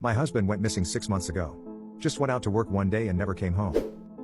My husband went missing 6 months ago. Just went out to work one day and never came home.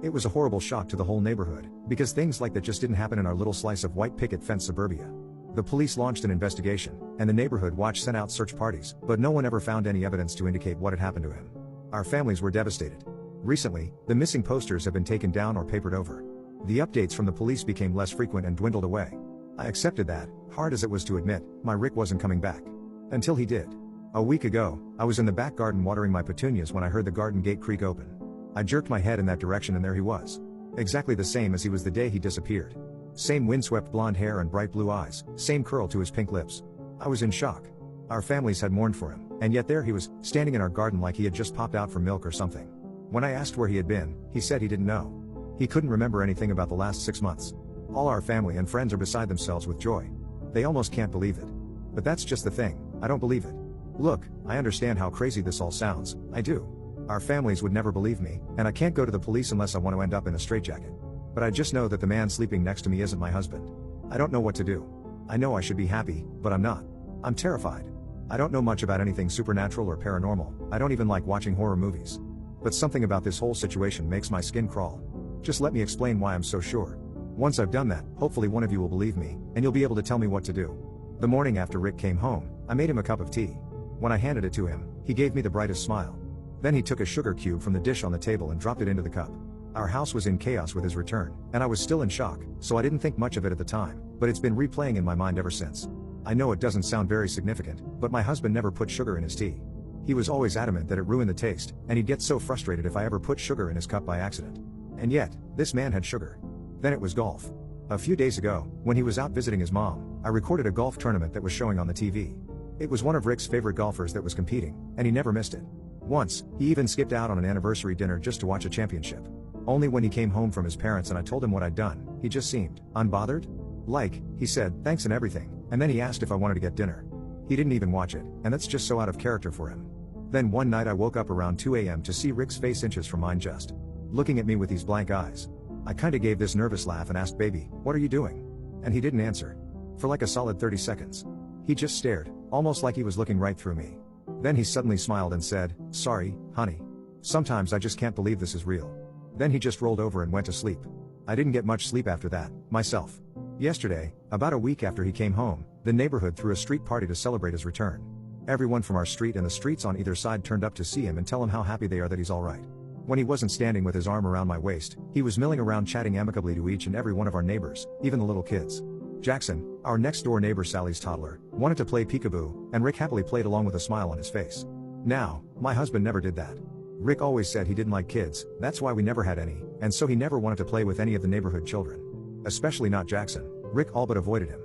It was a horrible shock to the whole neighborhood, because things like that just didn't happen in our little slice of white picket fence suburbia. The police launched an investigation, and the neighborhood watch sent out search parties, but no one ever found any evidence to indicate what had happened to him. Our families were devastated. Recently, the missing posters have been taken down or papered over. The updates from the police became less frequent and dwindled away. I accepted that, hard as it was to admit, my Rick wasn't coming back. Until he did. A week ago, I was in the back garden watering my petunias when I heard the garden gate creak open. I jerked my head in that direction and there he was. Exactly the same as he was the day he disappeared. Same windswept blonde hair and bright blue eyes, same curl to his pink lips. I was in shock. Our families had mourned for him, and yet there he was, standing in our garden like he had just popped out for milk or something. When I asked where he had been, he said he didn't know. He couldn't remember anything about the last 6 months. All our family and friends are beside themselves with joy. They almost can't believe it. But that's just the thing, I don't believe it. Look, I understand how crazy this all sounds, I do. Our families would never believe me, and I can't go to the police unless I want to end up in a straitjacket. But I just know that the man sleeping next to me isn't my husband. I don't know what to do. I know I should be happy, but I'm not. I'm terrified. I don't know much about anything supernatural or paranormal, I don't even like watching horror movies. But something about this whole situation makes my skin crawl. Just let me explain why I'm so sure. Once I've done that, hopefully one of you will believe me, and you'll be able to tell me what to do. The morning after Rick came home, I made him a cup of tea. When I handed it to him, he gave me the brightest smile. Then he took a sugar cube from the dish on the table and dropped it into the cup. Our house was in chaos with his return, and I was still in shock, so I didn't think much of it at the time, but it's been replaying in my mind ever since. I know it doesn't sound very significant, but my husband never put sugar in his tea. He was always adamant that it ruined the taste, and he'd get so frustrated if I ever put sugar in his cup by accident. And yet, this man had sugar. Then it was golf. A few days ago, when he was out visiting his mom, I recorded a golf tournament that was showing on the TV. It was one of Rick's favorite golfers that was competing, and he never missed it. Once, he even skipped out on an anniversary dinner just to watch a championship. Only when he came home from his parents and I told him what I'd done, he just seemed unbothered. Like, he said, thanks and everything, and then he asked if I wanted to get dinner. He didn't even watch it, and that's just so out of character for him. Then one night I woke up around 2 a.m. to see Rick's face inches from mine just looking at me with these blank eyes. I kinda gave this nervous laugh and asked, baby, what are you doing? And he didn't answer. For like a solid 30 seconds. He just stared, almost like he was looking right through me. Then he suddenly smiled and said, sorry, honey. Sometimes I just can't believe this is real. Then he just rolled over and went to sleep. I didn't get much sleep after that, myself. Yesterday, about a week after he came home, the neighborhood threw a street party to celebrate his return. Everyone from our street and the streets on either side turned up to see him and tell him how happy they are that he's alright. When he wasn't standing with his arm around my waist, he was milling around chatting amicably to each and every one of our neighbors, even the little kids. Jackson, our next door neighbor Sally's toddler, wanted to play peekaboo, and Rick happily played along with a smile on his face. Now, my husband never did that. Rick always said he didn't like kids, that's why we never had any, and so he never wanted to play with any of the neighborhood children. Especially not Jackson. Rick all but avoided him.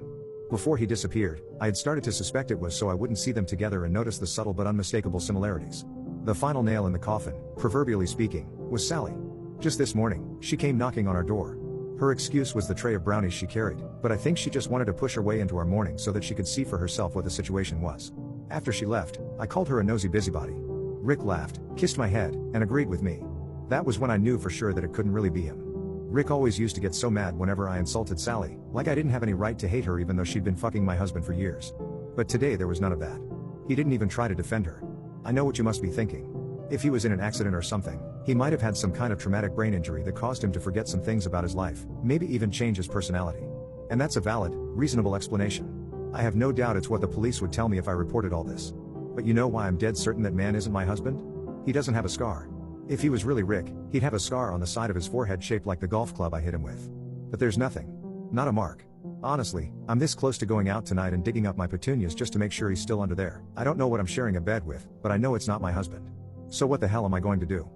Before he disappeared, I had started to suspect it was so I wouldn't see them together and notice the subtle but unmistakable similarities. The final nail in the coffin, proverbially speaking, was Sally. Just this morning, she came knocking on our door. Her excuse was the tray of brownies she carried, but I think she just wanted to push her way into our morning so that she could see for herself what the situation was. After she left, I called her a nosy busybody. Rick laughed, kissed my head, and agreed with me. That was when I knew for sure that it couldn't really be him. Rick always used to get so mad whenever I insulted Sally, like I didn't have any right to hate her even though she'd been fucking my husband for years. But today there was none of that. He didn't even try to defend her. I know what you must be thinking. If he was in an accident or something, he might have had some kind of traumatic brain injury that caused him to forget some things about his life, maybe even change his personality. And that's a valid, reasonable explanation. I have no doubt it's what the police would tell me if I reported all this. But you know why I'm dead certain that man isn't my husband? He doesn't have a scar. If he was really Rick, he'd have a scar on the side of his forehead shaped like the golf club I hit him with. But there's nothing. Not a mark. Honestly, I'm this close to going out tonight and digging up my petunias just to make sure he's still under there. I don't know what I'm sharing a bed with, but I know it's not my husband. So what the hell am I going to do?